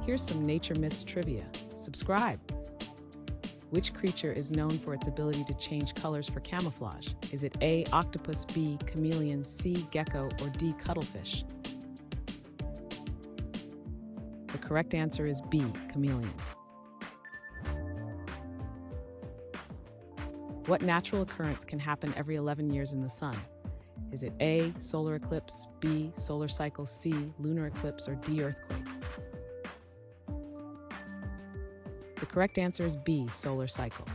Here's some nature myths trivia. Subscribe. Which creature is known for its ability to change colors for camouflage? Is it A, octopus, B, chameleon, C, gecko, or D, cuttlefish? The correct answer is B, chameleon. What natural occurrence can happen every 11 years in the sun? Is it A, solar eclipse, B, solar cycle, C, lunar eclipse, or D, earthquake? The correct answer is B, solar cycle.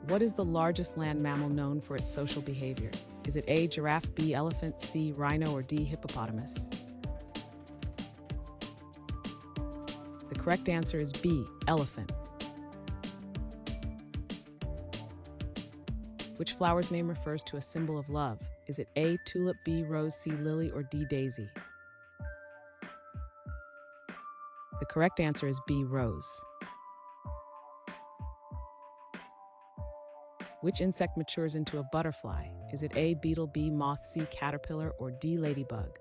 What is the largest land mammal known for its social behavior? Is it A, giraffe, B, elephant, C, rhino, or D, hippopotamus? The correct answer is B, elephant. Which flower's name refers to a symbol of love? Is it A, tulip, B, rose, C, lily, or D, daisy? The correct answer is B, rose. Which insect matures into a butterfly? Is it A, beetle, B, moth, C, caterpillar, or D, ladybug?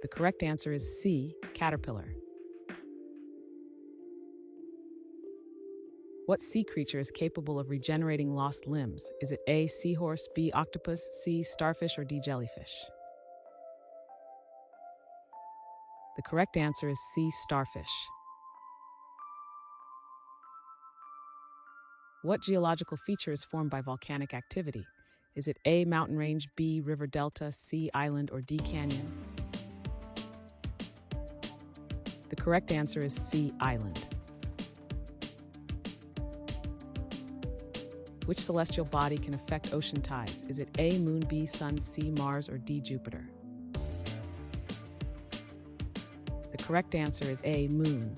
The correct answer is C, caterpillar. What sea creature is capable of regenerating lost limbs? Is it A, seahorse, B, octopus, C, starfish, or D, jellyfish? The correct answer is C, starfish. What geological feature is formed by volcanic activity? Is it A, mountain range, B, river delta, C, island, or D, canyon? The correct answer is C, island. Which celestial body can affect ocean tides? Is it A, moon, B, sun, C, Mars, or D, Jupiter? The correct answer is A, moon.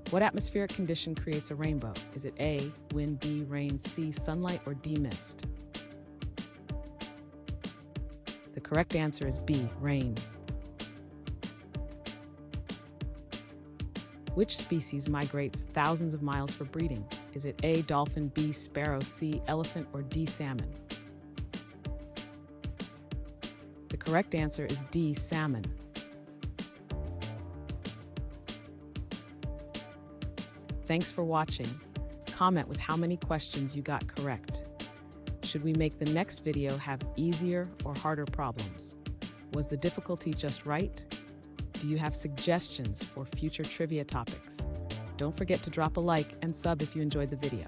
What atmospheric condition creates a rainbow? Is it A, wind, B, rain, C, sunlight, or D, mist? The correct answer is B, rain. Which species migrates thousands of miles for breeding? Is it A, dolphin, B, sparrow, C, elephant, or D, salmon? The correct answer is D, salmon. Thanks for watching. Comment with how many questions you got correct. Should we make the next video have easier or harder problems? Was the difficulty just right? Do you have suggestions for future trivia topics? Don't forget to drop a like and sub if you enjoyed the video.